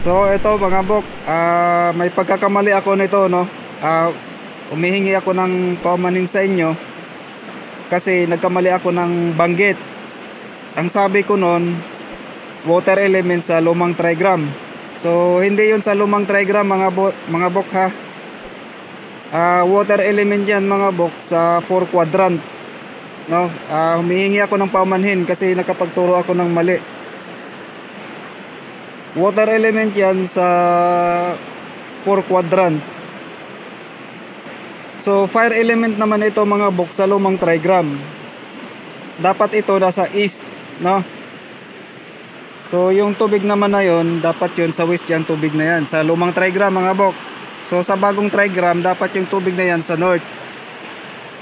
So ito mga bok, may pagkakamali ako nito, no. Umihingi ako ng paumanhin sa inyo kasi nagkamali ako ng banggit. Ang sabi ko noon, water element sa lumang trigram. So hindi yun sa lumang trigram mga bok ha. Water element yan mga bok sa 4 quadrant, no. Humihingi ako ng paumanhin kasi nakapagturo ako ng mali. Water element yan sa 4 quadrant. So fire element naman ito mga bok sa lumang trigram. Dapat ito nasa east, no. So yung tubig naman na yon, dapat yun sa west yan, tubig na yan sa lumang trigram mga bok. So sa bagong trigram dapat yung tubig na yan sa north.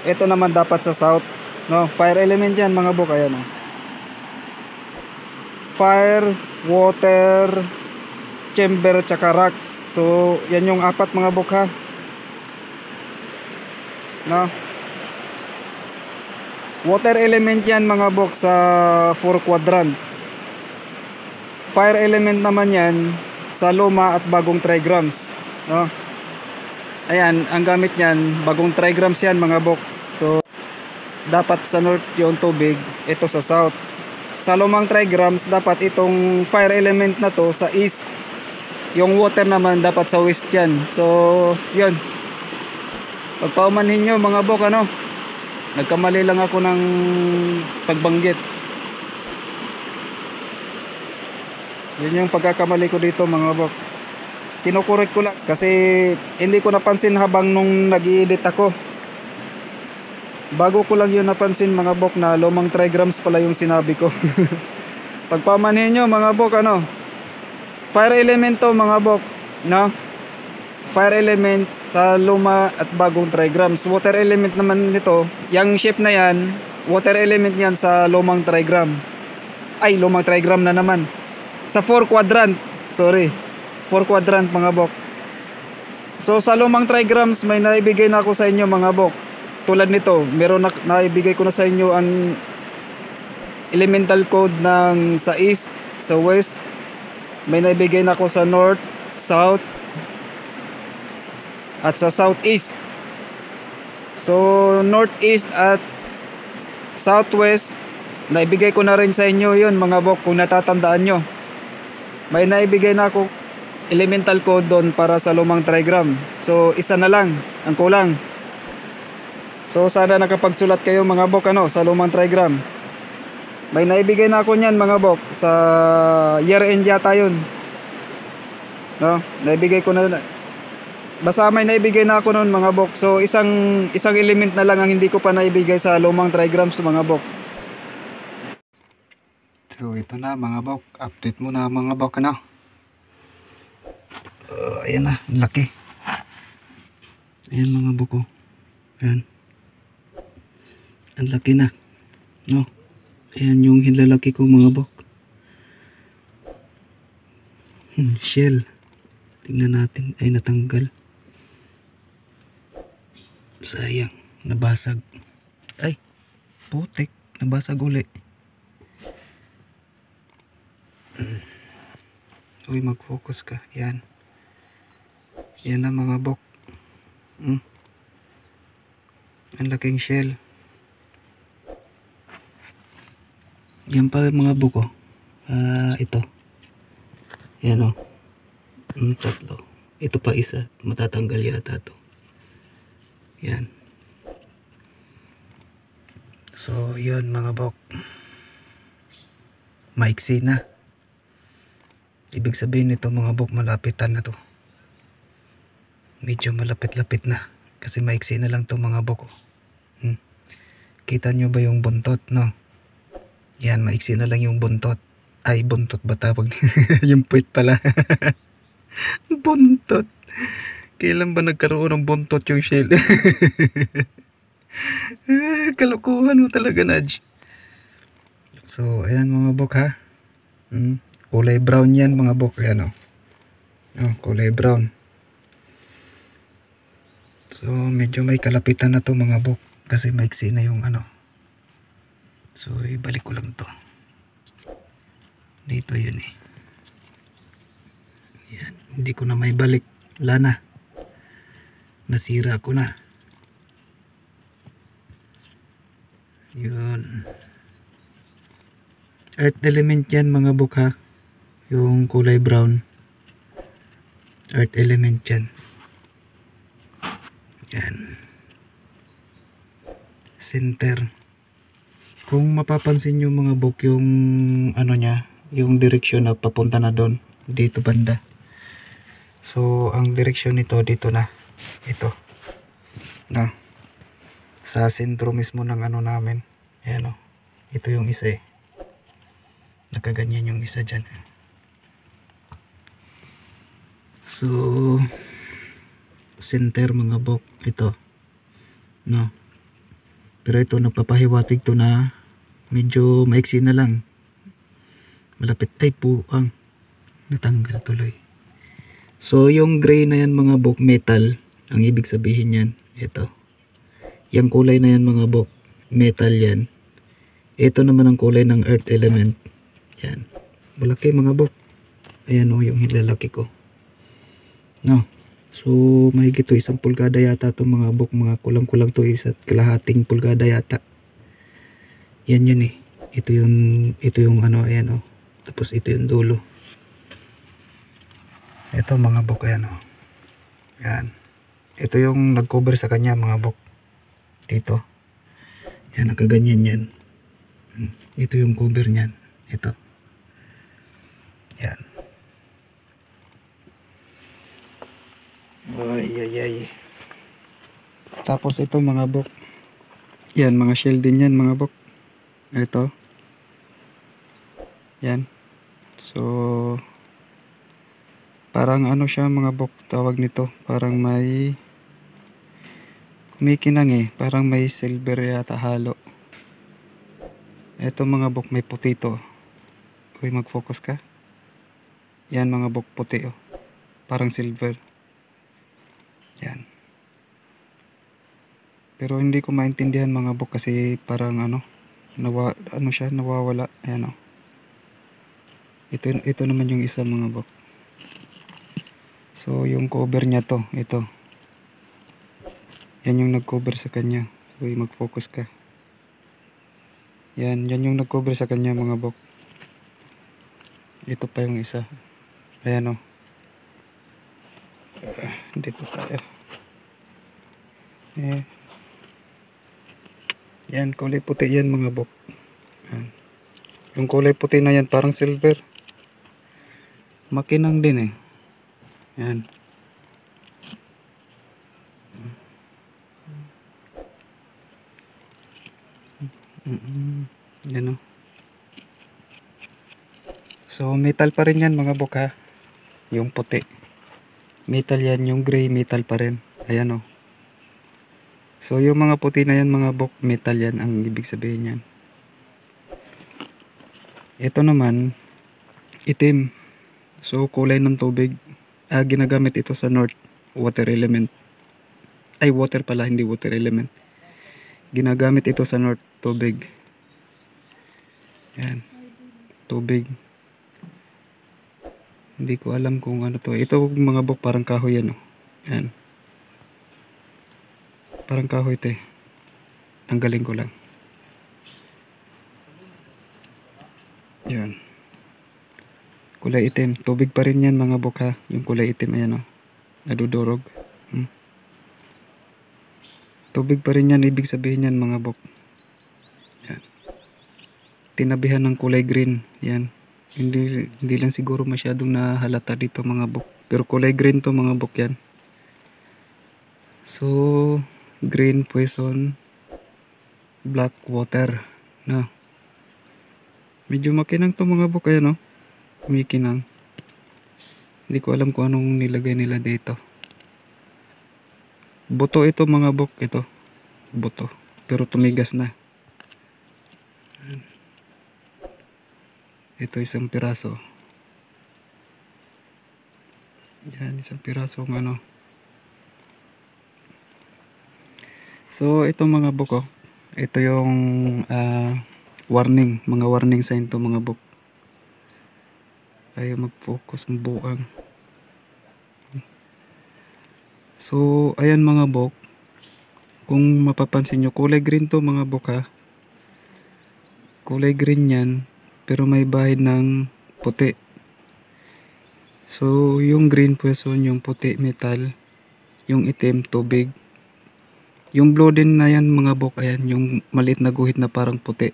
Ito naman dapat sa south, no. Fire element yan mga bok, ayan, no. Fire, water, chamber, tsaka rock. So yan yung apat mga bok ha, no. Water element yan mga bok sa 4 quadrant. Fire element naman yan sa luma at bagong trigrams, no. Ayan, ang gamit niyan bagong trigrams yan mga bok. So dapat sa north yung tubig, ito sa south. Sa lumang trigrams dapat itong fire element na to sa east, yung water naman dapat sa west yan. So yun, pagpaumanhin nyo mga bok, ano, nagkamali lang ako ng pagbanggit. Yun yung pagkakamali ko dito mga bok. Kinukorek ko lang kasi hindi ko napansin habang nung nag-i-edit ako. Bago ko lang yun napansin mga bok na lumang trigrams pala yung sinabi ko. Pagpamanhin nyo mga bok, ano, fire element to mga bok, no. Fire element sa luma at bagong trigrams. Water element naman nito, yung shape na yan, water element yan sa lumang trigram. Ay, lumang trigram na naman sa 4 quadrant, sorry, 4 quadrant mga bok. So sa lumang trigrams may naibigay na ako sa inyo mga bok. Tulad nito, meron na naibigay ko na sa inyo ang elemental code ng sa east, sa west. May naibigay na ako sa north, south, at sa southeast. So northeast at southwest, naibigay ko na rin sa inyo yun mga bok, kung natatandaan nyo. May naibigay na ako elemental code doon para sa lumang trigram. So isa na lang ang kulang. So sana nakapagsulat kayo mga bok, ano, sa lumang trigram. May naibigay na ako niyan mga bok sa year end yata yun, no. Naibigay ko na, basta may naibigay na ako noon mga bok. So isang element na lang ang hindi ko pa naibigay sa lumang trigrams mga bok. So ito na mga bok, update mo na mga bok, ano. Ayan na, laki. Ayan mga bok, oh. Ayan, ang laki na, no. Ayan yung hinlalaki ko mga bok. Shell, tingnan natin. Ay, natanggal, sayang, nabasag. Ay, putik, nabasag uli. Uy, mag-focus ka. Yan, yan na mga bok. Ang laking shell. Yan pala mga bok, oh. Ito, yan, oh. Tatlo. Ito pa isa, matatanggal yata to. Yan. So yun mga bok, maiksi na. Ibig sabihin nito mga bok, malapitan na to. Medyo malapit-lapit na kasi maiksi na lang to mga bok, oh. Kita nyo ba yung buntot, no? Yan, maiksi na lang yung buntot. Ay, buntot ba tawag? Yung puwit pala. Buntot. Kailan ba nagkaroon ng buntot yung shell? Kalukuhan mo talaga, Nudge. So ayan mga bok, ha. Kulay brown yan mga bok. Ayan, oh. Kulay brown. So medyo may kalapitan na to mga bok kasi maiksi na yung ano. So ibalik ko lang to dito, yun eh. Yan, hindi ko na may balik. Wala na. Nasira ko na. Yun. Earth element yan mga bok ha. Yung kulay brown. Earth element yan. Yan. Center. Kung mapapansin nyo mga bok yung ano nya, yung direksyon na papunta na doon. Dito banda. So ang direksyon nito dito na. Ito. Na. Sa sentro mismo ng ano namin. Ayan o. Ito yung isa eh. Nakaganyan yung isa dyan. So center mga bok. Ito. No. Pero ito nagpapahiwatig to na medyo maiksi na lang. Malapit ay puang. Natanggal tuloy. So yung gray na yan mga bok metal. Ang ibig sabihin yan. Ito. Yung kulay na yan mga bok. Metal yan. Ito naman ang kulay ng earth element. Yan. Malaki mga bok. Ayan o yung hilalaki ko. No. So mahigit to 1 pulgada yata to mga bok. Mga kulang-kulang to 1.5 pulgada yata. Yan yun eh. Ito yung ano ayan o. Tapos ito yung dulo. Ito mga bok ayan o. Yan. Ito yung nag-cover sa kanya mga bok. Dito. Yan nakaganyan yan. Ito yung cover niyan. Ito. Yan. Ay ay ay. Tapos ito mga bok. Yan mga shell din yan mga bok. Ito. Yan. So parang ano siya mga bok tawag nito. Parang may kumikinang eh. Parang may silver yata halo. Ito mga bok may puti to. Uy mag-focus ka. Yan mga bok puti oh. Parang silver. Yan. Pero hindi ko maintindihan mga bok kasi parang ano siya nawawala. Ayan oh. Ito naman yung isa mga bok. So yung cover niya to, ito. Yan yung nag-cover sa kanya. So mag-focus ka. Yan yung nag-cover sa kanya mga bok. Ito pa yung isa. Ayan o. Dito tayo. Yan, kulay puti yan mga bok. Yan. Yung kulay puti na yan parang silver. Makinang din eh. Yan. Yan o. So metal pa rin yan mga bok ha. Yung puti. Metal yan. Yung gray metal pa rin. Ayan o. So yung mga puti na yan mga bok. Metal yan ang ibig sabihin yan. Ito naman. Itim. So kulay ng tubig. Ginagamit ito sa north. Water element. Ay water pala. Hindi water element. Ginagamit ito sa north. Tubig. Yan. Tubig. Hindi ko alam kung ano to. Ito mga bok parang kahoy yan oh. Yan. Parang kahoy ito eh. Tanggalin ko lang. Yan. Kulay itim. Tubig pa rin yan mga bok ha. Yung kulay itim ayan oh. Nadudurog. Tubig pa rin yan. Ibig sabihin yan mga bok. Yan. Tinabihan ng kulay green. Yan. Hindi lang siguro masyadong nahalata dito mga bok. Pero kulay green to mga bok yan. So, green poison, black water. No. Medyo makinang to mga bok. Ayan no. Kumikinang. Hindi ko alam kung anong nilagay nila dito. Buto ito mga bok. Ito. Buto. Pero tumigas na. Ito isang piraso. Yan, isang piraso ng ano. So, ito mga bok oh. Ito yung warning. Mga warning sign to mga bok. Ayaw mag-focus, mabuang. So ayan mga bok, kung mapapansin nyo, kulay green to mga bok ha. Kulay green yan, pero may bahid ng puti. So yung green poison, yung puti metal, yung itim tubig. Yung blue din na yan mga bok, ayan yung maliit na guhit na parang puti.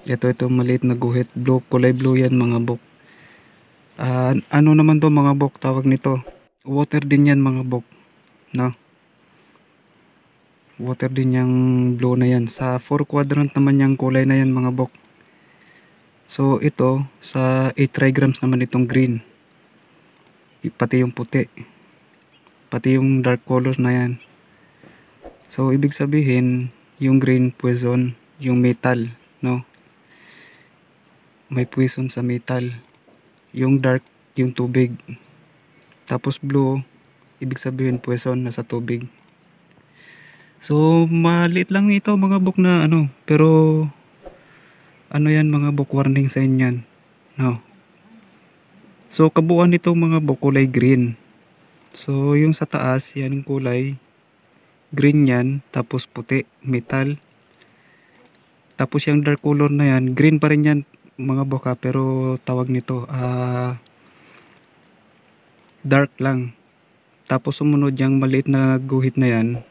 Ito maliit na guhit, blue, kulay blue yan mga bok. Ano naman to mga bok, tawag nito, water din yan mga bok, no? Water din yung blue na yan. Sa 4 quadrant naman yung kulay na yan mga bok. So ito sa 8 trigrams naman itong green, pati yung puti, pati yung dark color na yan. So ibig sabihin yung green poison, yung metal, no? May poison sa metal. Yung dark, yung tubig. Tapos blue, ibig sabihin poison na sa tubig. So maliit lang ito mga bok na ano, pero ano yan mga bok, warning sign yan, no? So kabuuan nito mga bok kulay green. So yung sa taas yan yung kulay green yan, tapos puti, metal. Tapos yung dark color na yan, green pa rin yan mga bok ha, pero tawag nito dark lang. Tapos sumunod yung maliit na guhit na yan,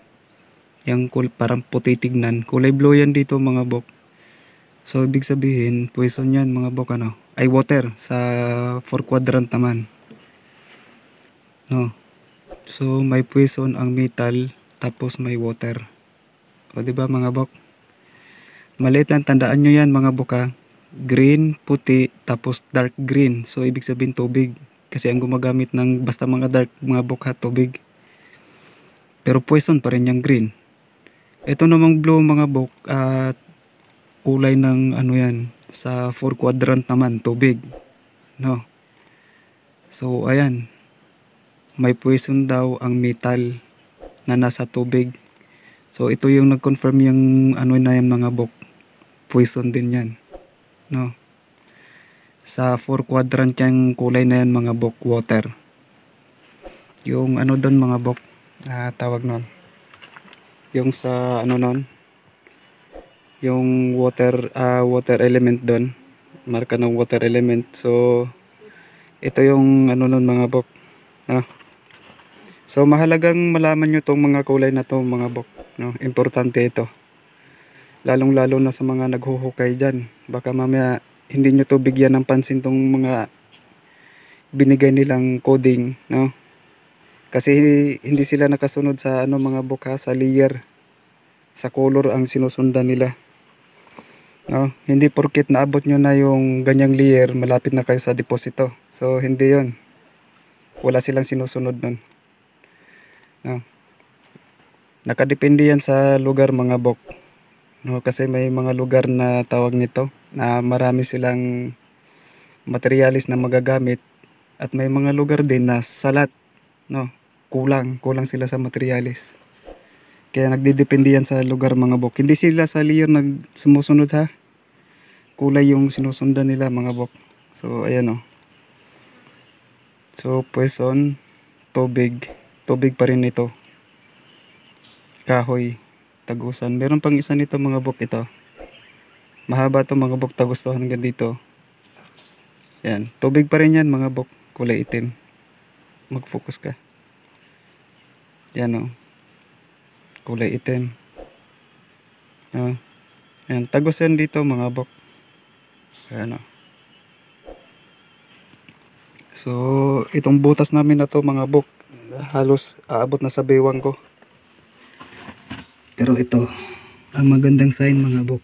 yung parang puti tignan, kulay blue yan dito mga bok. So ibig sabihin poison yan mga bok, ano, ay water sa 4 quadrant naman, no? So may poison ang metal, tapos may water. O diba mga bok, maliit lang, tandaan nyo yan mga bok ha. Green, puti, tapos dark green. So ibig sabihin tubig, kasi ang gumagamit ng basta mga dark mga bok ha, tubig. Pero poison pa rin yung green. Ito namang blue mga bok, kulay ng ano yan, sa 4 quadrant naman, tubig, no? So ayan, may poison daw ang metal na nasa tubig. So ito yung nag-confirm yung ano na yan mga bok, poison din yan, no? Sa 4 quadrant yung kulay na yan mga bok, water. Yung ano doon mga bok, tawag nun, yung sa ano nun, yung water element doon, marka ng water element. So ito yung ano nun mga bok, no? So mahalagang malaman nyo tong mga kulay na to mga bok, no? Importante ito, lalong lalo na sa mga naghuhukay dyan. Baka mamaya hindi nyo to bigyan ng pansin tong mga binigay nilang coding, no? Kasi hindi sila nakasunod sa ano mga bok ha, sa layer, sa color ang sinusundan nila, no? Hindi porket naabot nyo na yung ganyang layer, malapit na kayo sa deposito. So hindi yon, wala silang sinusunod nun, no? Nakadepende yan sa lugar mga bok, no? Kasi may mga lugar na tawag nito na marami silang materialis na magagamit, at may mga lugar din na salat, no? Kulang sila sa materialis. Kaya nagdidepende yan sa lugar mga bok. Hindi sila sa layer sumusunod ha, kulay yung sinusundan nila mga bok. So ayan o. So poison, tubig pa rin ito. Kahoy, tagusan. Meron pang isa nito mga bok, ito. Mahaba to mga bok, tagusto hanggang dito. Yan, tubig pa rin yan mga bok, kulay itim. Mag-focus ka. Yan o, kulay itim. Yan, tagos yan dito mga bok. Ayan o. So itong butas namin na to mga bok, halos aabot na sa bewang ko. Pero ito ang magandang sign mga bok,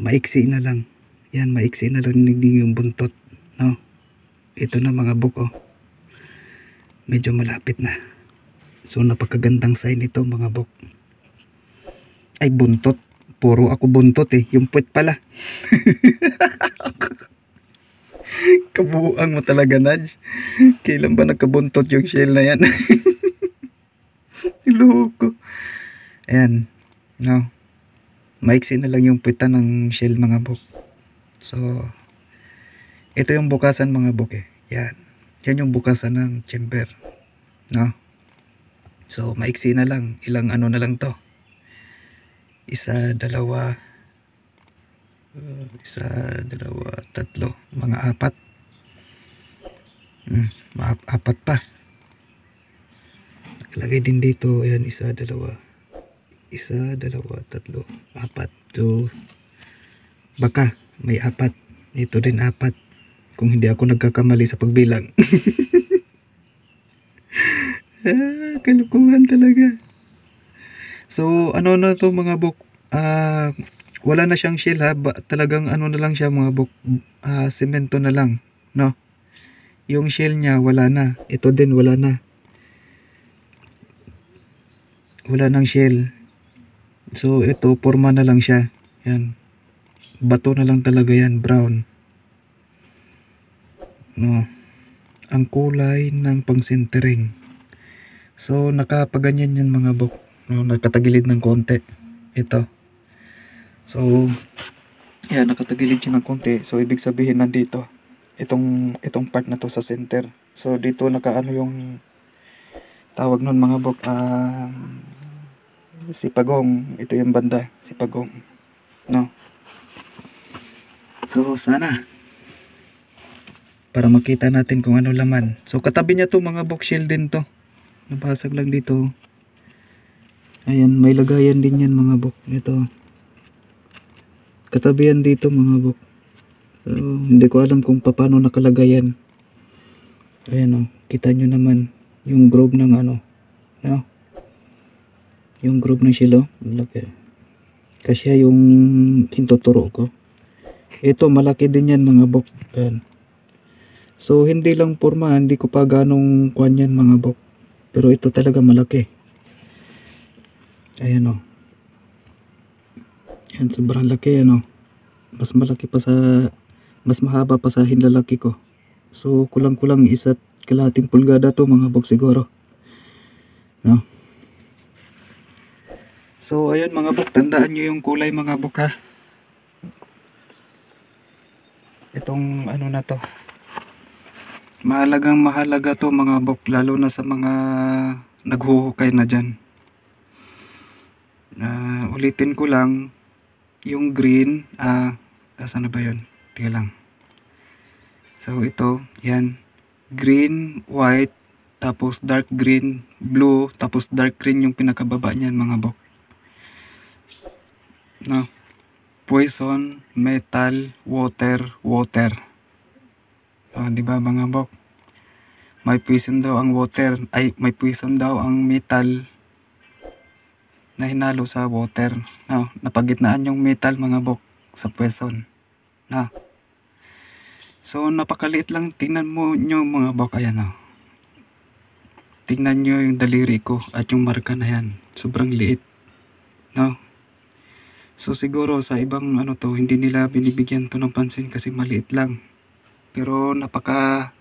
maiksi na lang yan, maiksi na lang yung buntot, no? Ito na mga bok, oh, medyo malapit na. So napakagandang sign ito mga bok. Ay buntot, puro ako buntot eh, yung puwet pala. Kabuuan mo talaga, Nudge. Kailan ba nagkabuntot yung shell na yan? Loko. Ayan, no? Maiksi na lang yung puwitan ng shell mga bok. So ito yung bukasan mga bok eh. Yan yung bukasan ng chamber. no? So maiksi na lang, ilang ano na lang to, isa, dalawa, isa, dalawa, tatlo, mga apat. Apat pa. Nakalagay din dito, ayan, isa, dalawa, tatlo, apat. So baka may apat, ito din apat, kung hindi ako nagkakamali sa pagbilang. Kalukuhan talaga. So ano na to mga bok, wala na siyang shell ha, talagang ano na lang siya mga bok, semento na lang, no? Yung shell niya wala na, ito din wala na, wala nang shell. So ito forma na lang siya, yan, bato na lang talaga yan, brown, no? Ang kulay ng pang centering. So nakapaganyan yan mga bok, no? Nakatagilid ng konti ito. So yan, nakatagilid siya ng konti. So ibig sabihin nandito itong part na to sa center. So dito nakaano yung tawag nun mga bok, sipagong. Ito yung banda, sipagong, no? So sana para makita natin kung ano laman. So katabi niya to mga bok, shell din to, nabasag lang dito. Ayan, may lagayan din yan mga bok. Ito katabi yan dito mga bok. So, hindi ko alam kung paano nakalagay yan. Ayan o, kita nyo naman yung groove ng ano, no? Yung groove ng shell, malaki. Kasi yung hintuturo ko. Ito malaki din yan mga bok. Ayan. So hindi lang forma, hindi ko pa ganong kuhan yan mga bok. Pero ito talaga malaki. Ayan o. Ayan, sobrang laki yan o. Mas malaki pa sa, mas mahaba pa sa hinlalaki ko. So kulang-kulang 1.5 pulgada to mga bok siguro, no? So ayun mga bok, tandaan nyo yung kulay mga bok ha. Itong ano na to, mahalaga to mga bok, lalo na sa mga naghuhukay na dyan. Ulitin ko lang, yung green, asan na ba yun? Tingnan lang. So ito, yan, green, white, tapos dark green, blue, tapos dark green yung pinakababa niyan mga bok, no? Poison, metal, water, water. Di ba mga bok? May poison daw ang water, ay may poison daw ang metal na hinalo sa water, no? Napagitnaan yung metal mga bok sa poison, no? So napakaliit lang, tingnan mo nyo mga bok, ayan o. Tingnan nyo yung daliri ko at yung marka na yan, sobrang liit, no? So siguro sa ibang ano to, hindi nila binibigyan to ng pansin kasi maliit lang. Pero napaka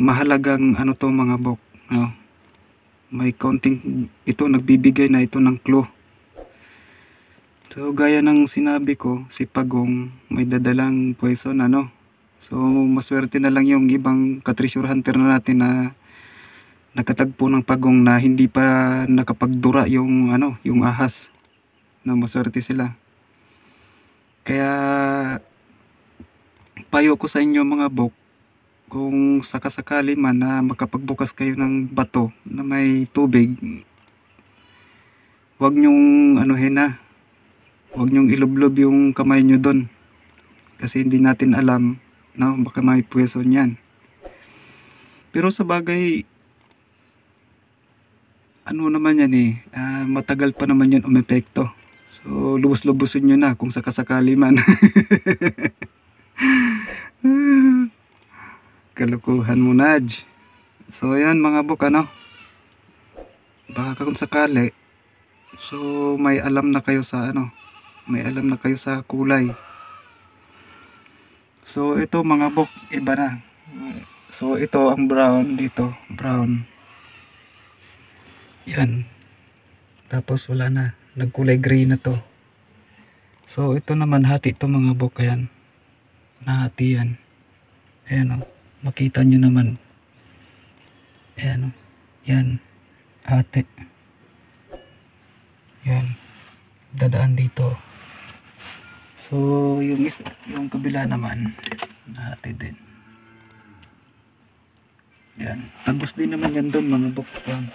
mahalagang ano to mga bok, no? May konting, ito nagbibigay na ito ng clue. So gaya ng sinabi ko, si pagong may dadalang poison, ano? So maswerte na lang yung ibang ka-treasure hunter na natin na nakatagpo ng pagong na hindi pa nakapagdura yung ano, yung ahas. No, maswerte sila. Kaya payo ko sa inyo mga bok, kung sakasakali man na makapagbukas kayo ng bato na may tubig, huwag nyong anuhin na, huwag nyong ilublob yung kamay nyo doon, kasi hindi natin alam, no, baka may poison yan. Pero sa bagay, ano naman yan matagal pa naman yan umepekto. So lubos-lubusin nyo na kung sakasakali man. Kalukuhan mo, Naj. So ayan mga bok, ano, baka kung sakali, so may alam na kayo sa ano, may alam na kayo sa kulay. So ito mga bok, iba na. So ito ang brown dito, brown. Yan. Tapos wala na, nagkulay gray na to. So ito naman hati to mga bok, ayan. Nahati yan. Ayan o, makita nyo naman. Ayan o, Yan, ate. Yan, dadaan dito. So, yung kabila naman, ate din. Yan, tagos din naman yan doon mga bok. Yan.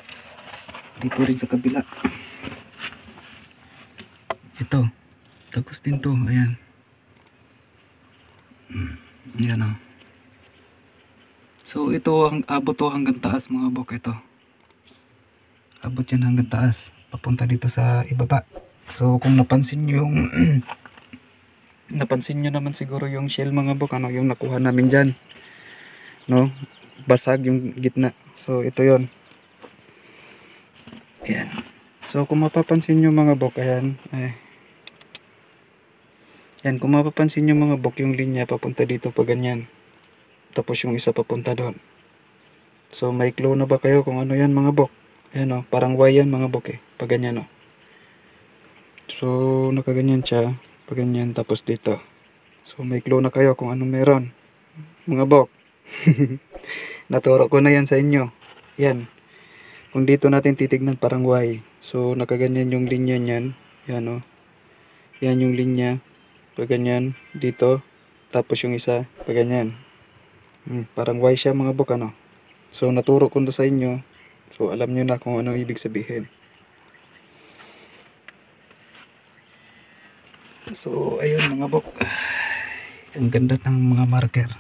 Dito rin sa kabila. Ito, tagos din to, ayan. Yan o. So ito ang abot to hanggang taas mga bok, ito. Abot yan hanggang taas, papunta dito sa ibaba. So kung napansin nyo yung napansin nyo naman siguro yung shell mga bok, ano yung nakuha namin dyan, no? Basag yung gitna. So ito yon. Ayan. So kung mapapansin nyo mga bok, ayan, yan, kung mapapansin nyo mga bok, yung linya papunta dito pa ganyan. Tapos yung isa papunta doon. So may clue na ba kayo kung ano yan mga bok? Ayan o, parang Y yan mga bok pag ganyan o. So nakaganyan siya, pag ganyan, tapos dito. So may clue na kayo kung anong meron mga bok. Naturo ko na yan sa inyo. Yan, kung dito natin titignan parang Y. So nakaganyan yung linya niyan. Yan o, yan yung linya, pag ganyan dito, tapos yung isa pag ganyan. Parang Y siya mga bok, ano. So naturo ko na sa inyo, so alam nyo na kung ano ibig sabihin. So ayun mga bok, ang ganda ng mga marker.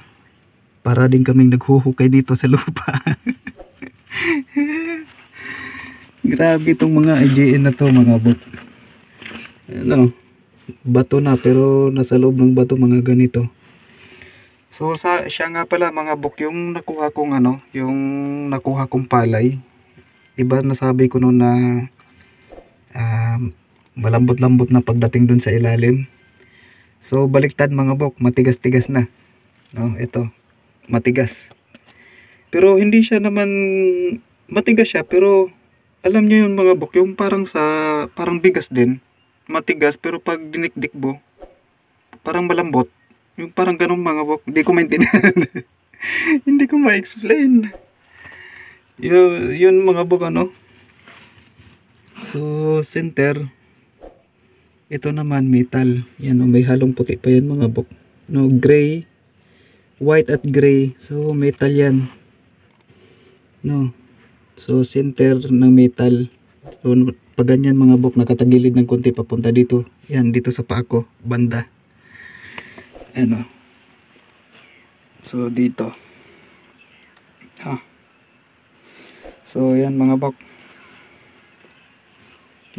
Para din kaming naghuhukay dito sa lupa. Grabe itong mga IJN na to mga bok. Ano, bato na pero nasa loob ng bato mga ganito. So siya nga pala mga bok, yung nakuha kong ano, yung nakuha kong palay. Diba nasabi ko noon na malambot-lambot na pagdating dun sa ilalim. So baliktad mga bok, matigas-tigas na. No, ito, matigas. Pero hindi siya naman matigas siya, pero alam niyo yun mga bok, yung parang bigas din. Matigas pero pag dinikdik mo, parang malambot. Yung parang ganun mga bok, hindi ko maintindihan. Hindi ko ma-explain. Yun mga bok, ano. So center, ito naman metal. Yan, may halong puti pa yan mga bok. No, gray, white at gray. So metal yan. No. So center ng metal. So pag ganyan mga bok, nakatagilid ng konti papunta dito. Yan, dito sa paa ko, banda. Ano. So dito. So yan mga bok.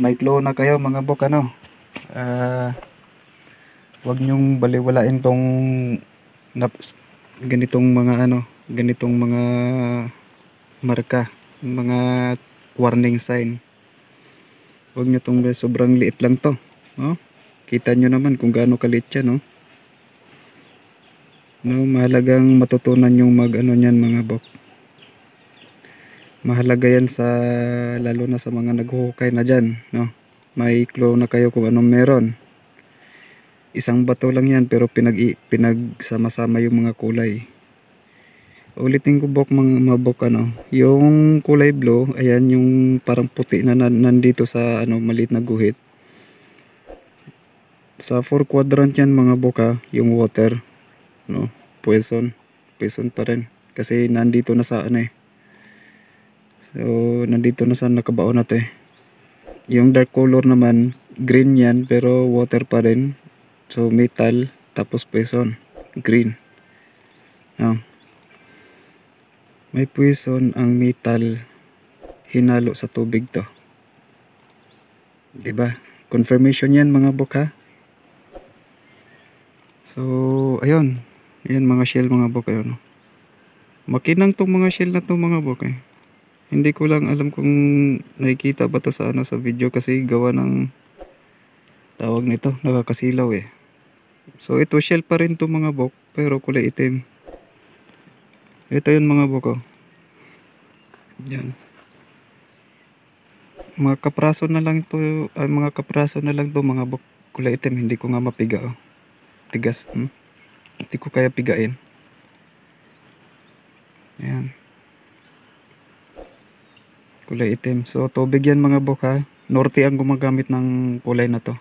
May clue na kayo mga bok, ano. Wag nyong baliwalain tong ganitong mga ano, ganitong mga marka, mga warning sign. Wag nyo tong sobrang liit lang to, no? Kita nyo naman kung gaano kaliit siya, no? No, mahalagang matutunan yung mag ano niyan mga bok. Mahalaga yan sa lalo na sa mga naghuhukay na dyan, no? May clue na kayo kung anong meron. Isang bato lang yan pero pinagsama-sama yung mga kulay. Ulitin ko bok mga bok, ano, yung kulay blue, ayan yung parang puti na nandito sa ano maliit na guhit. Sa 4 quadrant yan mga bok, yung water, no, poison pa rin kasi nandito na sa ano so nandito na sa nakabaon natin. Yung dark color naman green yan pero water pa rin, so metal tapos poison green. May poison ang metal, hinalo sa tubig to, diba? Confirmation yan mga bok, ha. So ayun, yan mga shell mga bok, ayun. Makinang tong mga shell na to mga bok. Hindi ko lang alam kung nakikita ba to sa ano sa video kasi gawa ng tawag nito, nakakasilaw So ito shell pa rin to mga bok pero kulay itim. Ito yun mga bok, yan. Mga kapraso na lang to, mga bok, kulay itim. Hindi ko nga mapiga, tigas. Hindi ko kaya pigain. Yan. Kulay itim. So tubig yan mga bok ha. Norte ang gumagamit ng kulay na to.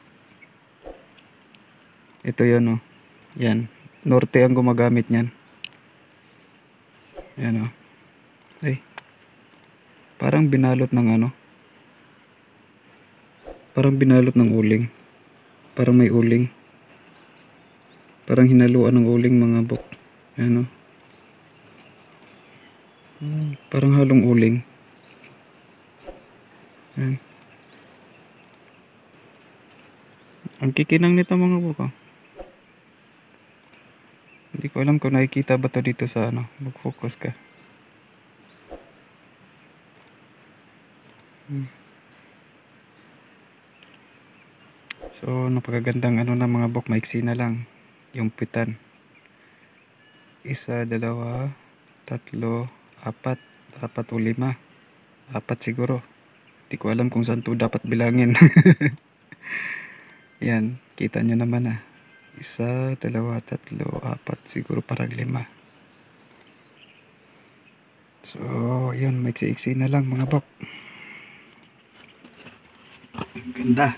Ito yan oh. Yan. Norte ang gumagamit niyan. Yan oh. Ay. Parang binalot ng ano. Parang binalot ng uling. Parang may uling. Parang hinaluan ng uling mga bok. Yan oh. Parang halong uling. Yan. Ang kikinang nito mga bok oh. Hindi ko alam kung nakikita ba to dito sa ano. Mag-focus ka. So napakagandang ano na mga bok. Maiksi na lang yung pitan. 1, 2, 3, 4. 4 o 5. 4 siguro. Hindi ko alam kung saan to dapat bilangin. Yan. Kita nyo naman ah. 1, 2, 3, 4. Siguro parang 5. So yun. Maiksi-iksi na lang mga bok. Ganda.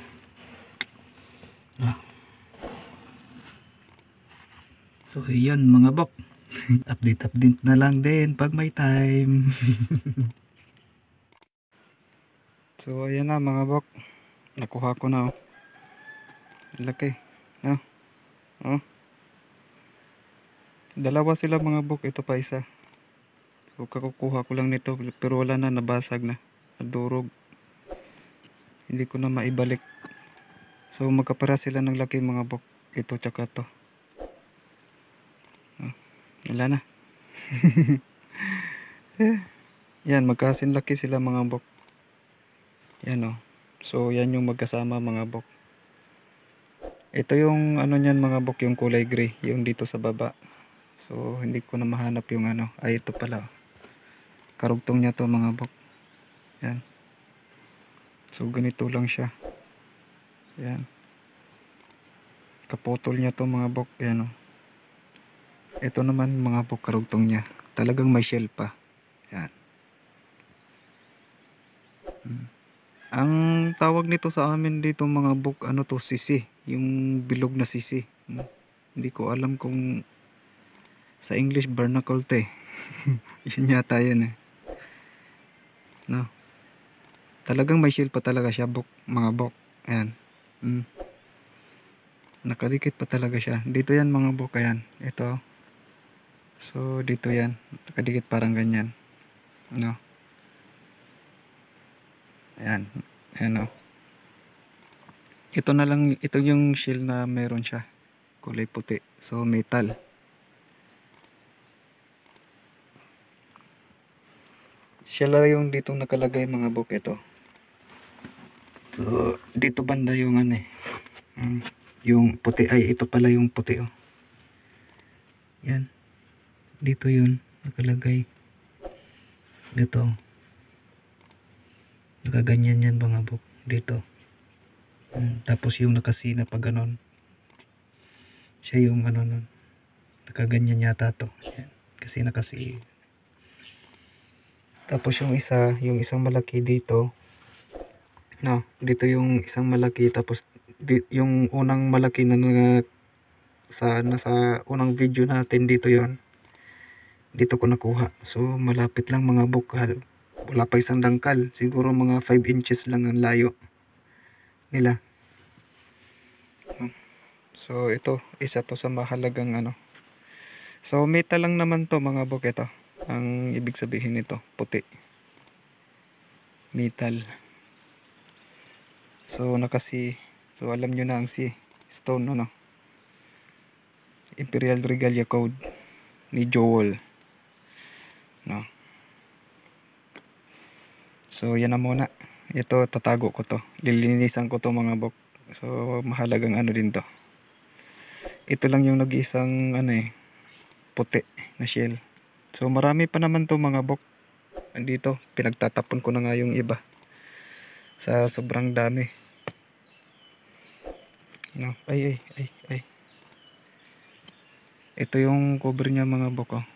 So yun mga bok. Update na lang din pag may time. So ayan na mga bok. Nakuha ko na oh. Laki. Oh. Oh. Dalawa sila mga bok. Ito pa isa. So kakukuha ko lang nito. Pero wala na. Nabasag na. Nadurog. Hindi ko na maibalik. So magkapara sila ng laki mga bok. Ito tsaka to. Oh. Wala na. Yan. Magkasin laki sila mga bok. Yan oh. So yan yung magkasama mga bok. Ito yung ano niyan mga bok, yung kulay gray, yung dito sa baba. So hindi ko na mahanap yung ano. Ay ito pala. Karugtong niya to mga bok. Yan. So ganito lang siya. Yan. Kaputol niya to mga bok. Yan oh. Ito naman mga bok, karugtong niya. Talagang may shell pa. Yan. Ang tawag nito sa amin dito mga bok, ano to, sisi. Yung bilog na sisi. Hindi ko alam kung sa English barnacle te. Yun yata yun eh. No. Talagang may shell pa talaga siya bok, mga bok. Ayan. Nakadikit pa talaga siya. Dito yan mga bok, ayan. Ito. So dito yan. Nakadikit parang ganyan. No. Ayan. Ayan o. Ito na lang, ito yung shell na meron siya. Kulay puti. So metal. Shell lang yung ditong nakalagay mga bok, ito. So dito banda yung ano eh. Yung puti, ay ito pala yung puti oh. Yan. Dito yun nakalagay. Dito. Nakaganyan yan mga bok. Dito. Tapos yung nakasina pa ganon. Siya yung ano nun. Nakaganyan yata to. Yan. Kasi nakasi. Tapos yung isa, yung isang malaki dito. No, dito yung isang malaki. Tapos yung unang malaki na nasa unang video natin dito yon. Dito ko nakuha. So malapit lang mga bok. Wala pa isang dangkal. Siguro mga 5 inches lang ang layo nila. So ito, isa to sa mahalagang ano. So metal lang naman to mga bok, ito. Ang ibig sabihin nito, puti. Metal. So nakasi. So alam nyo na ang si stone ano. Imperial Regalia Code ni Joel. No. So yan na muna. Ito tatago ko to. Lilinisan ko to mga bok. So mahalagang ano din to. Ito lang yung nag-iisang ano eh, puti na shell. So marami pa naman to mga bok. Andito, pinagtatapon ko na nga yung iba. Sa sobrang dami. No, ay. Ito yung cover niya mga bok oh.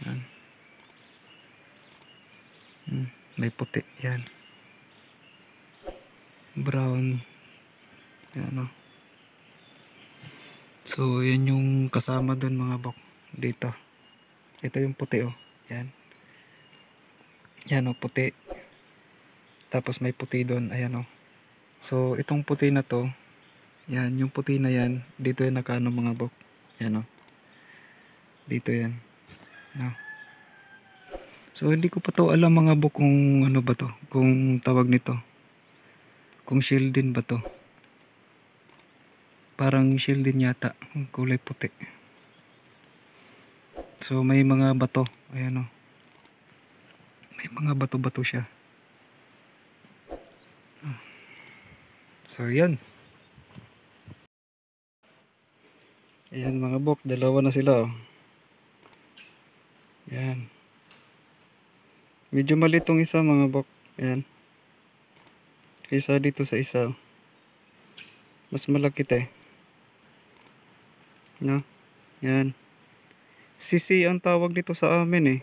Yan. may puti. Yan. Brown. Yan o. So, yan yung kasama dun mga bok. Dito. Ito yung puti o. Yan. Yan o, puti. Tapos may puti dun. Ayan o. So, itong puti na to. Yan, yung puti na yan. Dito yan nakaano mga bok. Yan o. Dito yan. No. So hindi ko pa to alam mga bok kung ano ba to, kung tawag nito, kung shield din ba to. Parang shield din yata, kulay puti. So may mga bato, ayan o. May mga bato-bato siya. So yan. Ayan mga bok, dalawa na sila o. Yan. Medyo malitong isa mga bok. Ayan. Kaysa dito sa isa. Mas malaki to eh. No? Yan. Sisi ang tawag nito sa amin eh.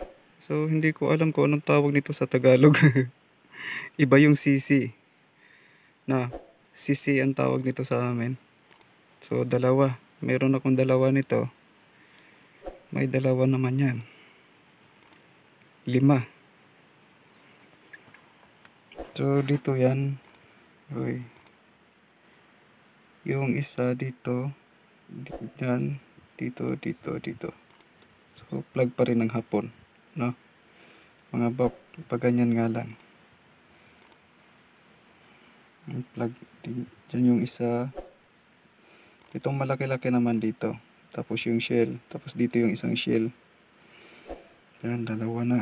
So hindi ko alam kung anong tawag nito sa Tagalog. Iba yung sisi. Na, sisi ang tawag nito sa amin. So dalawa. Meron akong dalawa nito. May dalawa naman yan. 5. So dito yan. Uy. Yung isa dito. Yan. Dito, dito, dito. So plug pa rin ng hapon. No? Mga bok. Paganyan nga lang. Yung plug. Dyan yung isa. Itong malaki-laki naman dito. Tapos yung shell. Tapos dito yung isang shell. Yan. Dalawa na.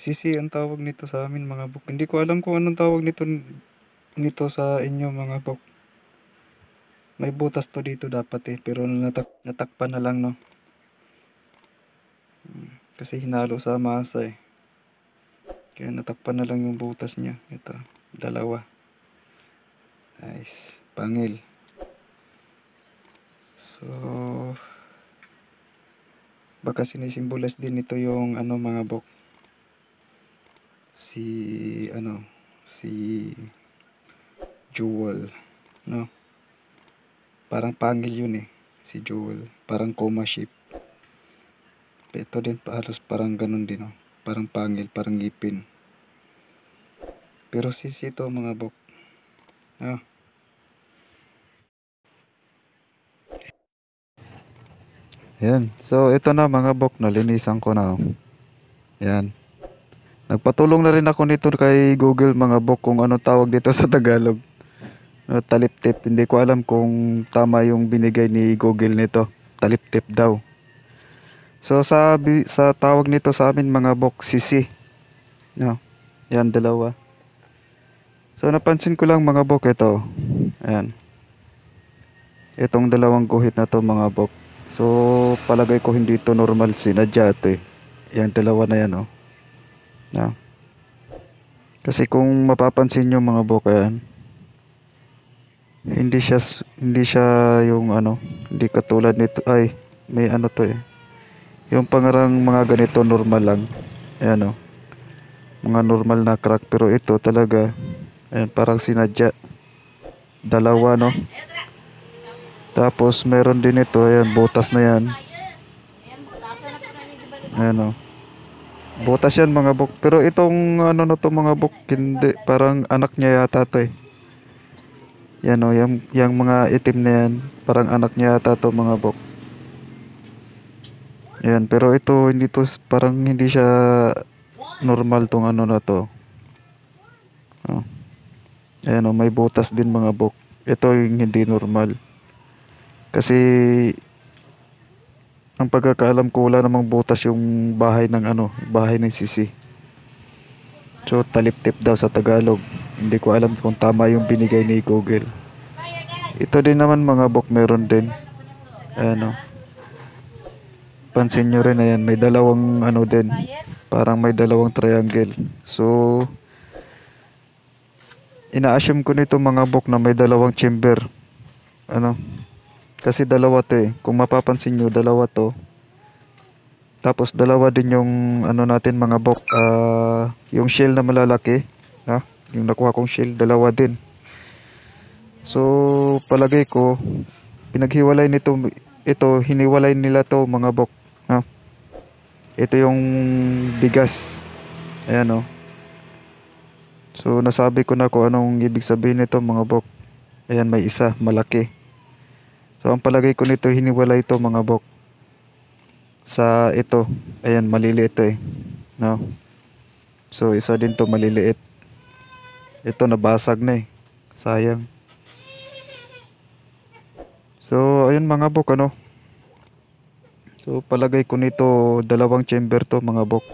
Sisi ang tawag nito sa amin mga bok. Hindi ko alam kung anong tawag nito sa inyo mga bok. May butas to dito dapat eh. Pero natakpan na lang no. Kasi hinalo sa masa eh. Kaya natakpan na lang yung butas niya. Ito. Dalawa. Nice. Pangil. So baka sinisimbolas din ito yung ano mga bok. Si Jewel, no? Parang pangil yun eh, si Jewel, parang coma shape. Ito din halos parang ganun din, no? Parang pangil, parang ngipin. Pero sisi ito mga bok. Ah. Yan, so ito na mga bok, nalinisan ko na. Yan. Nagpatulong na rin ako nito kay Google mga bok kung ano tawag dito sa Tagalog. Talip-tip. Hindi ko alam kung tama yung binigay ni Google nito. Talip-tip daw. So sa tawag nito sa amin mga bok, sisi. No. Yan, dalawa. So napansin ko lang mga bok ito. Ayan. Itong dalawang guhit na to mga bok. So palagay ko hindi to normal, sinadya ito eh. Yan, dalawa na yan oh. No. Kasi kung mapapansin nyo mga bok, ayan, hindi siya yung ano, hindi katulad nito, ay may ano to eh, yung pangarang mga ganito normal lang, ayan o, mga normal na crack, pero ito talaga, ayan, parang sinadya, dalawa no. Tapos meron din ito, ayan, butas na yan, ayan o, butas yan mga bok. Pero itong ano na to mga bok, hindi, parang anak niya yata to eh. Yan o, yung mga itim na yan, parang anak niya yata to mga bok. Yan, pero ito hindi to, parang hindi siya normal tong ano na to. Oh. Ayan o, may butas din mga bok. Ito yung hindi normal. Kasi ang pagkakaalam ko, wala namang butas yung bahay ng ano, bahay ng sisi. So talip-tip daw sa Tagalog. Hindi ko alam kung tama yung binigay ni Google. Ito din naman mga bok, meron din. Ayan o. Pansin nyo rin, ayan, may dalawang ano din. Parang may dalawang triangle. So ina-assume ko nito mga bok na may dalawang chamber. Ano? Kasi dalawa to eh. Kung mapapansin nyo, dalawa to. Tapos dalawa din yung ano natin mga bok. Yung shell na malalaki. Ha? Yung nakuha kong shell, dalawa din. So, palagay ko, pinaghiwalay nito, ito, hiniwalay nila to mga bok. Ha? Ito yung bigas. Ayan o. So, nasabi ko na kung anong ibig sabihin nito mga bok. Ayan, may isa, malaki. So, ang palagay ko nito, hiniwalay ito mga bok. Sa ito, ayan, maliliit to eh. No? So, isa din to maliliit. Ito, nabasag na eh. Sayang. So, ayun mga bok, ano. So, palagay ko nito, dalawang chamber to mga bok.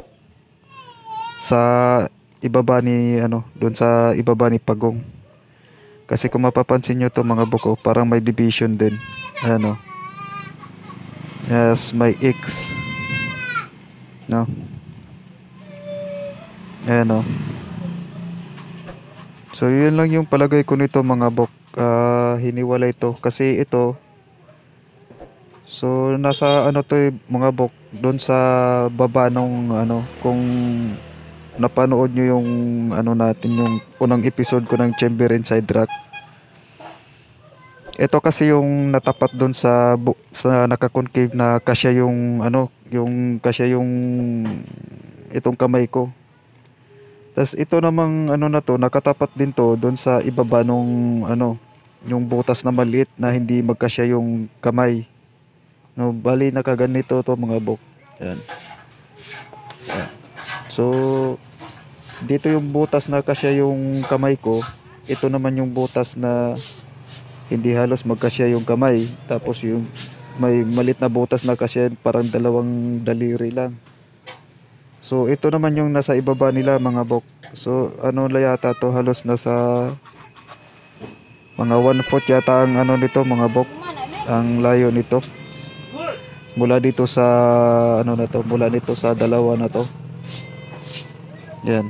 Sa ibaba ni, ano, doon sa ibaba ni Pagong. Kasi kung mapapansin nyo to mga bok, oh, parang may division din. Ayan, oh. Yes, may X. No? Ayan, oh. So, yun lang yung palagay ko nito mga bok. Hiniwalay to. Kasi ito, so, nasa ano to mga bok, doon sa baba nung ano, kung napanood nyo yung ano natin, yung unang episode ko ng Chamber Inside Rock. Ito kasi yung natapat doon sa naka-concave na kasya yung ano, yung kasya yung itong kamay ko. Tapos ito namang ano na to, nakatapat din to doon sa ibaba nung ano, yung butas na maliit na hindi magkasya yung kamay. No, bali nakaganito to mga bok. Yan. Yan. So, dito yung butas na kasya yung kamay ko. Ito naman yung butas na hindi halos magkasya yung kamay. Tapos yung may malit na butas na kasya parang dalawang daliri lang. So, ito naman yung nasa ibaba nila mga bok. So, ano la yata to, halos nasa mga 1/4 yata ang ano nito mga bok. Ang layo nito. Mula dito sa ano na to, mula dito sa dalawa na to. Yan.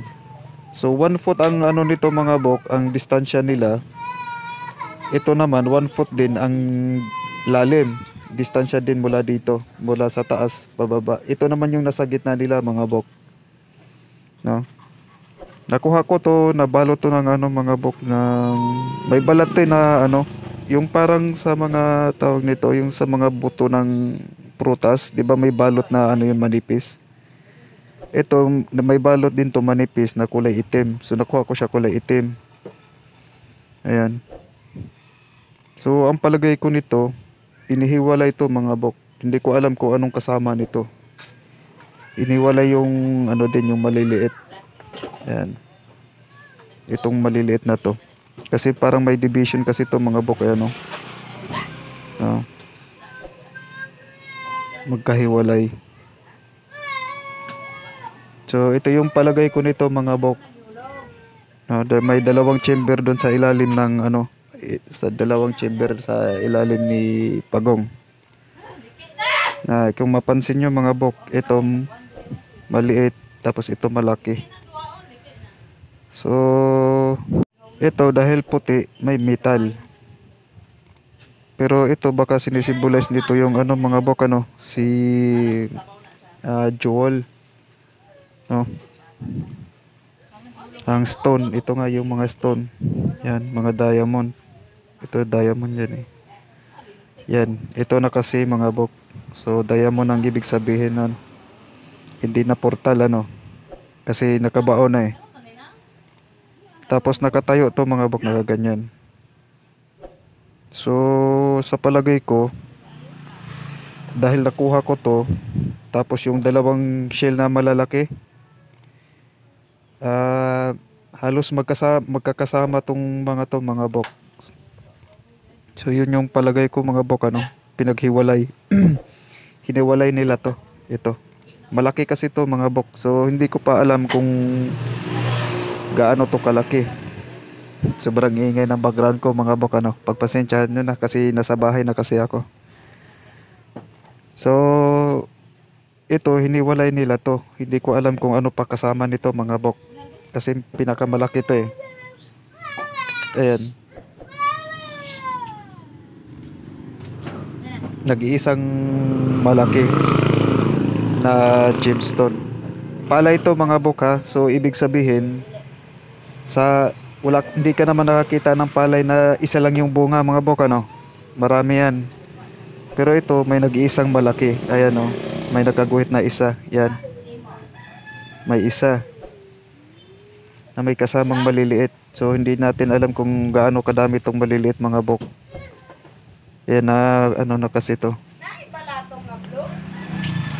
So 1/4 ang ano nito mga bok, ang distansya nila. Ito naman 1/4 din ang lalim. Distansya din mula dito, mula sa taas pababa. Ito naman yung nasa gitna nila mga bok. No? Nakuha ko to, nabalot to ng ano mga bok ng may balat to na ano, yung parang sa mga tawag nito, yung sa mga buto ng prutas, 'di ba may balot na ano yun manipis. Ito, may balot din to manipis na kulay itim. So nakuha ko siya kulay itim. Ayan. So ang palagay ko nito, inihiwalay to mga bok. Hindi ko alam kung anong kasama nito. Inihiwalay yung ano din, yung maliliit. Ayan. Itong maliliit na to. Kasi parang may division kasi to mga bok. Ayan o. Oh. Magkahiwalay. So ito yung palagay ko nito mga bok. May dalawang chamber doon sa ilalim ng ano, sa dalawang chamber sa ilalim ni Pagong. Kung mapansin nyo mga bok, ito maliit tapos ito malaki. So ito dahil puti may metal. Pero ito baka sinisimbolize nito yung ano mga bok, ano, si jewel. No? Ang stone, ito nga yung mga stone. Yan, mga diamond. Ito diamond yan eh. Yan, ito na kasi mga bok. So diamond ang ibig sabihin nun. Hindi na portal ano. Kasi nakabao na eh. Tapos nakatayo to mga bok, nakaganyan. So sa palagay ko, dahil nakuha ko to, tapos yung dalawang shell na malalaki, halos magkakasama tong mga bok. So yun yung palagay ko mga bok, ano, pinaghiwalay. Hiniwalay nila to. Ito. Malaki kasi to mga bok. So hindi ko pa alam kung gaano to kalaki. Sobrang ingay ng background ko mga bok, ano. Pagpasensyahan nyo na kasi nasa bahay na kasi ako. So ito hiniwalay nila to. Hindi ko alam kung ano pa kasama nito mga bok. Kasi pinakamalaki to eh. Ayan. nag-iisang malaki na gemstone. Pala ito mga bok ha. So ibig sabihin sa hindi ka naman nakakita ng palay na isa lang yung bunga mga bok ano. Marami yan. Pero ito may nag-iisang malaki. Ayan oh. May nakaguhit na isa. Yan. May isa na may kasamang maliliit. So hindi natin alam kung gaano kadami itong maliliit mga bok. Yan na ano na kasi to.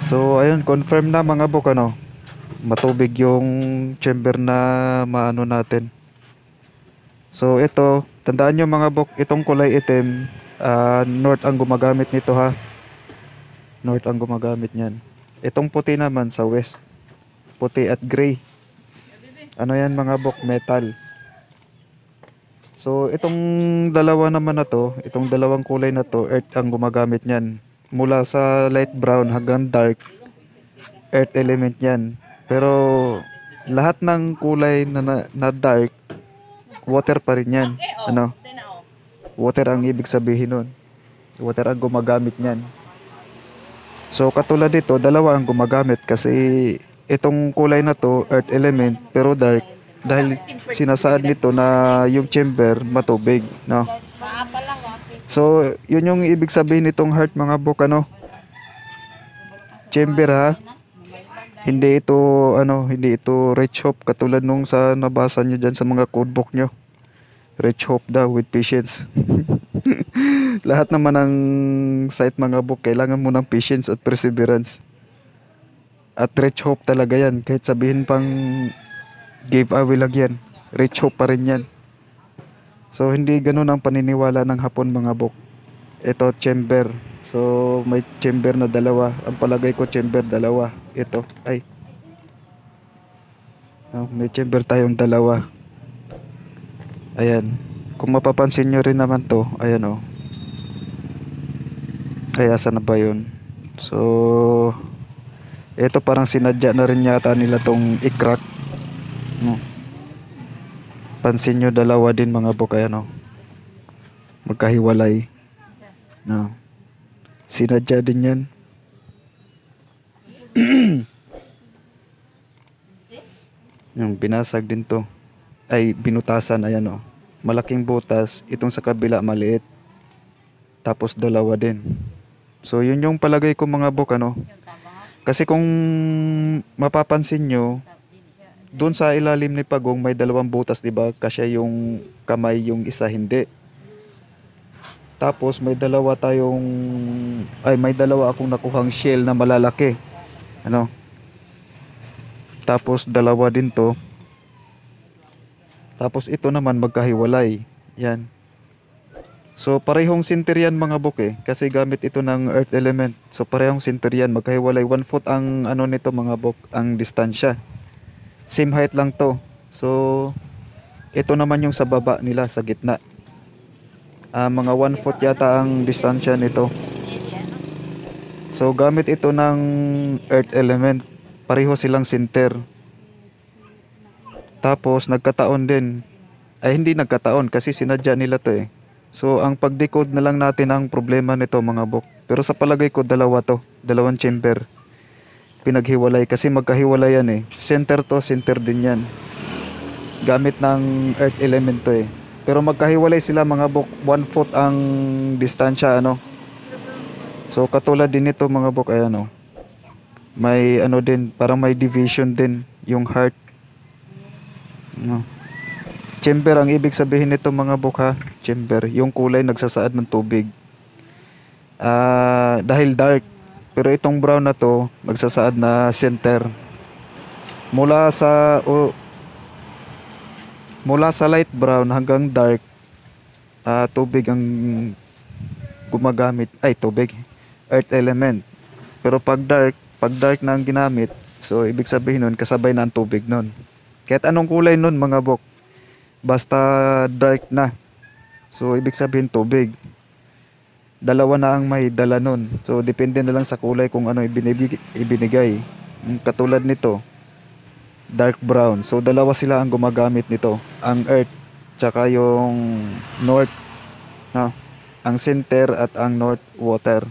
So ayun, confirm na mga bok ano. Matubig yung chamber na maano natin. So ito, tandaan nyo mga bok, itong kulay itim, north ang gumagamit nito ha. North ang gumagamit niyan. Itong puti naman sa west. Puti at gray. Ano yan mga bok? Metal. So itong dalawa naman na to, itong dalawang kulay na to, earth ang gumagamit niyan. Mula sa light brown hanggang dark, earth element yan. Pero lahat ng kulay na dark, water pa rin yan. Ano? Water ang ibig sabihin nun. Water ang gumagamit niyan. So katulad dito, dalawa ang gumagamit kasi itong kulay na to, earth element, pero dark. Dahil sinasaad nito na yung chamber matubig, no? So, yun yung ibig sabihin nitong heart mga bok ano. Chamber ha. Hindi ito hindi ito rich hope katulad nung sa nabasa nyo dyan sa mga codebook nyo. Rich hope daw with patience. Lahat naman ng site mga bok kailangan mo ng patience at perseverance. At rich hope talaga yan. Kahit sabihin pang giveaway lang yan, rich hope pa rin yan. So hindi ganun ang paniniwala ng Hapon mga bok. Ito chamber. So may chamber na dalawa. Ang palagay ko chamber dalawa. Ito ay may chamber tayong dalawa. Ayan. Kung mapapansin nyo rin naman to, ayan oh. Ay asa na ba yun? So ito parang sinadya na rin yata nila tong i-crack. No. Pansin nyo dalawa din mga bok, ayan oh. Magkahiwalay. No. Sinadya din yan. Yung binasag din to. Ay binutasan, ayan oh. Malaking butas, itong sa kabila maliit. Tapos dalawa din. So yun yung palagay ko mga bok ano. Kasi kung mapapansin nyo, doon sa ilalim ni Pagong may dalawang butas, 'di ba? Kasi yung kamay, yung isa hindi. Tapos may dalawa akong nakuhang shell na malalaki. Ano? Tapos dalawa din 'to. Tapos ito naman magkahiwalay. Yan. So parehong center yan mga bok kasi gamit ito ng earth element. So parehong center yan, magkahiwalay. 1 foot ang ano nito mga bok, ang distansya. Same height lang to. So ito naman yung sa baba nila sa gitna. Mga 1 foot yata ang distansya nito. So gamit ito ng earth element. Pareho silang center. Tapos nagkataon din. Ay hindi nagkataon kasi sinadya nila to So ang pag-decode na lang natin ang problema nito mga bok. Pero sa palagay ko dalawa to. Dalawang chamber. Pinaghiwalay kasi magkahiwalay yan Center to, center din yan. Gamit ng earth element to Pero magkahiwalay sila mga bok. 1 foot ang distansya ano. So katulad din nito mga bok ayan May ano din, parang may division din yung heart. No. Chamber ang ibig sabihin nito mga bok ha. Chamber, yung kulay nagsasaad ng tubig. Dahil dark. Pero itong brown na to, magsasaad na center. Mula sa light brown hanggang dark, tubig ang gumagamit. Ay, tubig. Earth element. Pero pag dark na ang ginamit, so ibig sabihin nun, kasabay na ang tubig nun. Kahit anong kulay nun mga bok, basta dark na. So ibig sabihin tubig. Dalawa na ang may dala nun. So depende na lang sa kulay kung ano ibinigay. Katulad nito, dark brown. So dalawa sila ang gumagamit nito. Ang earth tsaka yung north. Ang center at ang north water.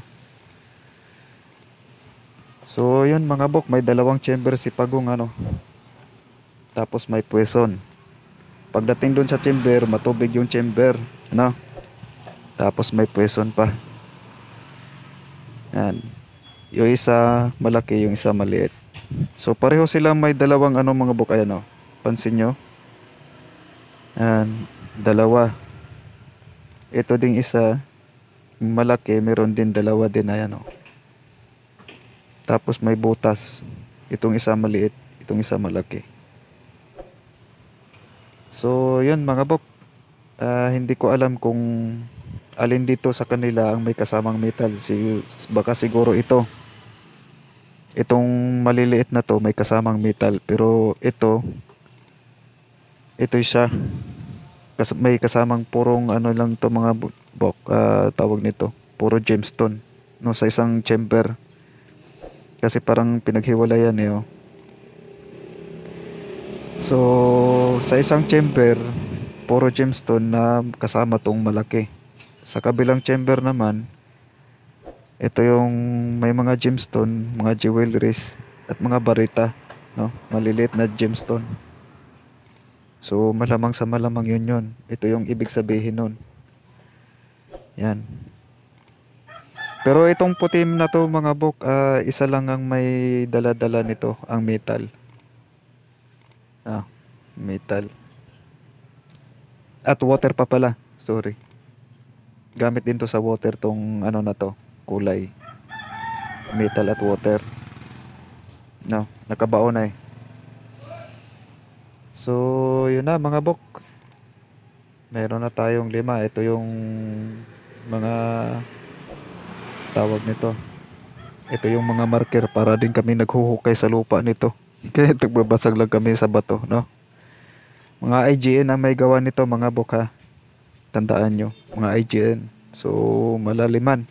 So yun mga bok, may dalawang chamber si Pagong ano. Tapos may puweson. Pagdating dun sa chamber, matubig yung chamber, ano? Tapos may puweson pa. Yan. Yung isa malaki, yung isa maliit. So pareho silang may dalawang ano mga bok, ayan o. Pansin nyo? Yan. Dalawa. Ito ding isa, malaki, meron din dalawa din, ayan o. Tapos may butas. Itong isa maliit, itong isa malaki. So yun mga bok. Hindi ko alam kung alin dito sa kanila ang may kasamang metal. Baka siguro ito. Itong maliliit na to may kasamang metal. Pero ito siya. May kasamang purong ano lang to mga bok. Tawag nito. Puro gemstone. No, sa isang chamber. Kasi parang pinaghiwalayan eh. Oh. So, sa isang chamber, puro gemstone na kasama tong malaki. Sa kabilang chamber naman, ito yung may mga gemstone, mga jewelries at mga barita, no? Maliliit na gemstone. So, malamang sa malamang yun. Ito yung ibig sabihin nun. Yan. Pero itong putim na to mga bok, isa lang ang may dala-dala nito, ang metal. Metal. At water pa pala, sorry. Gamit din to sa water tong ano na to, kulay. Metal at water. No, nakabaon na eh. So, yun na mga bok. Meron na tayong 5. Ito yung mga tawag nito. Ito yung mga marker para din kami naghuhukay sa lupa nito. Kaya nagbabasag lang kami sa bato, no? Mga IGN ang may gawa nito mga bok ha. Tandaan nyo, mga IGN. So, malaliman.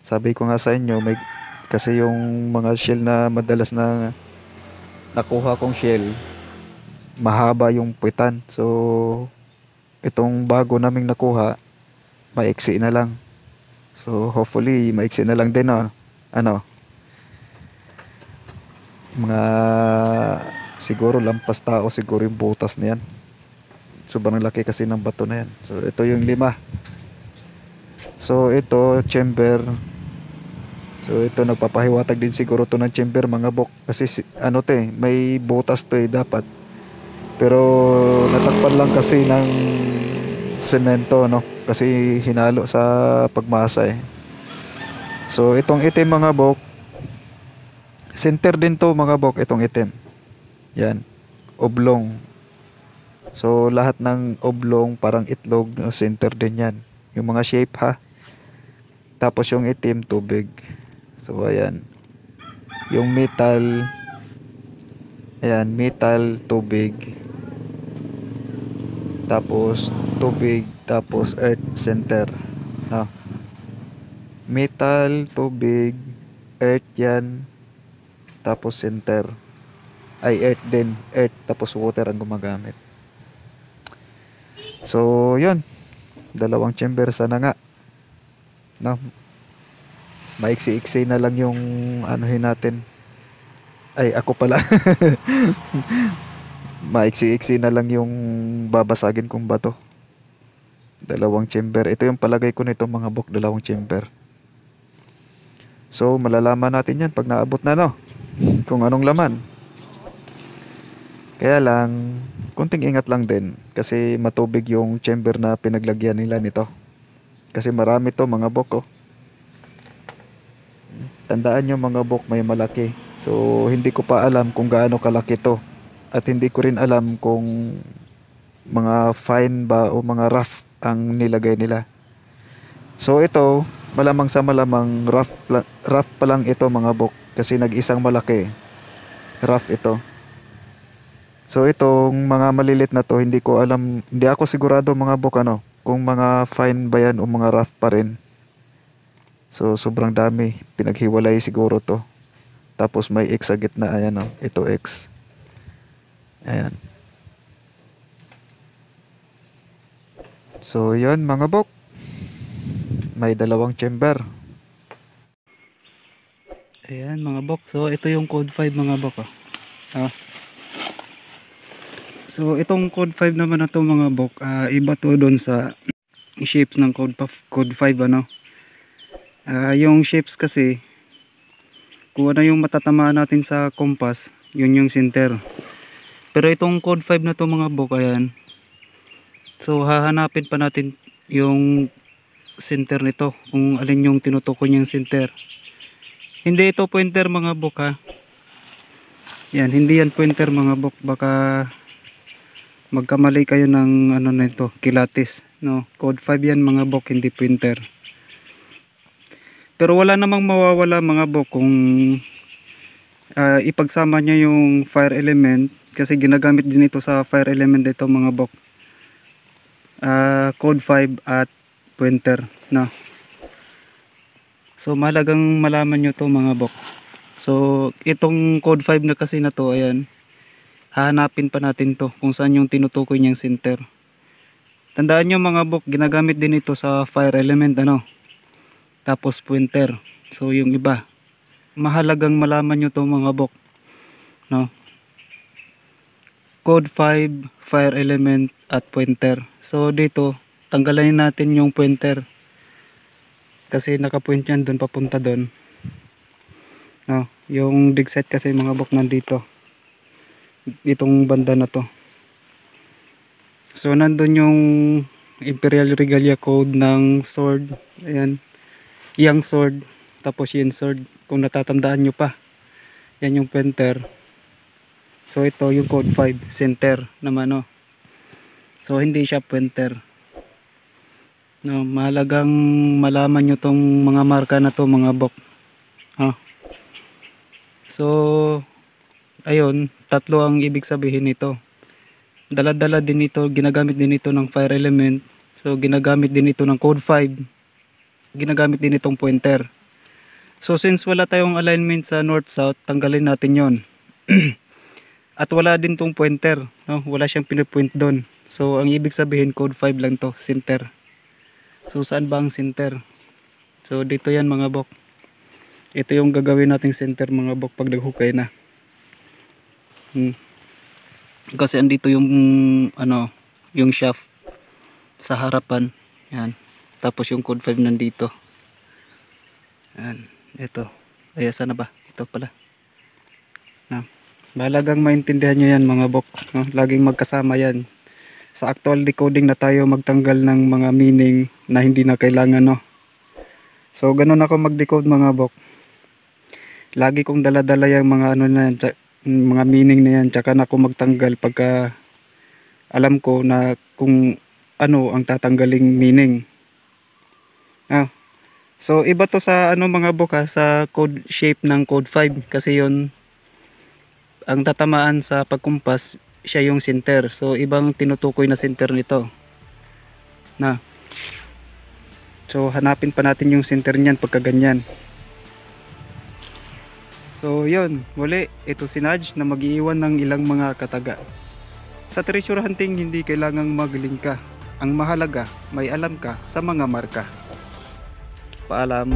Sabi ko nga sa inyo, kasi yung mga shell na madalas na nakuha kong shell, mahaba yung puwitan. So, itong bago naming nakuha, maiksi na lang. So, hopefully, maiksi na lang din, no? Ano? Mga siguro lampas tao siguro yung butas na yan. Sobrang laki kasi ng bato na yan. So, ito yung 5. So, ito, chamber. So, ito, nagpapahiwatag din siguro to ng chamber, mga bok. Kasi, ano to eh, may butas to eh, dapat. Pero, natakpan lang kasi ng semento, no? Kasi, hinalo sa pagmasa eh. So, itong itim, mga bok, center din to, mga bok, itong itim. Yan. Oblong. So, lahat ng oblong, parang itlog, no? Center din yan. Yung mga shape, ha? Tapos, yung itim, tubig. So, ayan. Yung metal, ayan, metal, tubig. Tapos, tubig, tapos earth, center. No? Metal, tubig, earth yan, tapos center. Ay, earth din. Earth, tapos water ang gumagamit. So, yun. 2 chamber sana nga. No? Maiksi-iksi na lang yung anuhin natin. Ay, ako pala. Maiksi-iksi na lang yung babasagin kong bato. 2 chamber. Ito yung palagay ko nito mga bok. 2 chamber. So, malalaman natin yan pag naabot na, no? Kung anong laman. Kaya lang, kunting ingat lang din. Kasi matubig yung chamber na pinaglagyan nila nito. Kasi marami to mga bok, oh. Tandaan nyo mga bok, may malaki. So, hindi ko pa alam kung gaano kalaki to. At hindi ko rin alam kung mga fine ba o mga rough ang nilagay nila. So, ito, malamang sa malamang rough pa lang ito mga bok. Kasi nag-isang malaki. Rough ito. So, itong mga malilit na to, hindi ko alam, hindi ako sigurado mga bok ano, kung mga fine ba yan o mga rough pa rin. So, sobrang dami. Pinaghiwalay siguro to. Tapos may X sa gitna. Ayan o. Ito X. Ayan. So, yun mga bok. May 2 chamber. Ayan mga bok. So ito yung code 5 mga bok. Oh. Ah. So itong code 5 naman na to mga bok, iba to doon sa shapes ng code 5 ano. Yung shapes kasi kung ano yung matatamaan natin sa compass, yun yung center. Pero itong code 5 na to mga bok, ayan. So hahanapin pa natin yung center nito, kung alin yung tinutukoy niyang center. Hindi ito pointer mga bok ha. Yan, hindi yan pointer mga bok, baka magkamali kayo ng ano nito, kilatis, no. Code 5 yan mga bok, hindi pointer. Pero wala namang mawawala mga bok kung ipagsama niya yung fire element, kasi ginagamit din ito sa fire element dito mga bok. Code 5 at pointer, no. So mahalagang malaman nyo to mga bok. So itong code 5 na kasi na to, ayan, hahanapin pa natin to kung saan yung tinutukoy niyang center. Tandaan nyo mga bok, ginagamit din ito sa fire element ano, tapos pointer. So yung iba, mahalagang malaman nyo to mga bok, no. Code 5, fire element at pointer. So dito tanggalin natin yung pointer kasi nakapoint yan doon, papunta doon, no. Yung dig site kasi mga bok nandito, itong banda na to. So nandun yung Imperial Regalia code ng sword, ayan, yang sword, tapos yin sword, kung natatandaan nyo pa, yan yung pointer. So ito yung code 5 center naman, no. So hindi siya pointer, no. Mahalagang malaman nyo tong mga marka na to mga bok, ha. So ayun, tatlo ang ibig sabihin nito. Dala-dala din ito, ginagamit din ito ng fire element. So ginagamit din ito ng code 5, ginagamit din itong pointer. So since wala tayong alignment sa north south, tanggalin natin yon. At wala din tong pointer, no? Wala siyang pinipoint doon. So ang ibig sabihin code 5 lang to, center. So saan ba ang center? So dito yan mga bok. Ito yung gagawin nating center mga bok pag naghukay na. Kasi andito yung ano, yung shaft sa harapan, yan. Tapos yung code 5 nandito. Yan, ito. Ay, sana ba? Ito pala. Mahalagang maintindihan nyo yan mga bok, no? Laging magkasama yan. Sa actual decoding na tayo magtanggal ng mga meaning na hindi na kailangan, no. So ganun ako mag-decode mga bok. Lagi kong dala-dala yung mga ano na yan, mga meaning na yan, tsaka na ako magtanggal pagka alam ko na kung ano ang tatanggaling meaning. So iba to sa ano mga bok ha, sa code shape ng code 5, kasi yon ang tatamaan sa pagkumpas, siya yung center. So ibang tinutukoy na center nito, na. So hanapin pa natin yung center niyan pagka ganyan. So yun, muli, ito si Nudge na mag-iiwan ng ilang mga kataga. Sa treasure hunting, hindi kailangang magaling ka. Ang mahalaga, may alam ka sa mga marka. Paalam.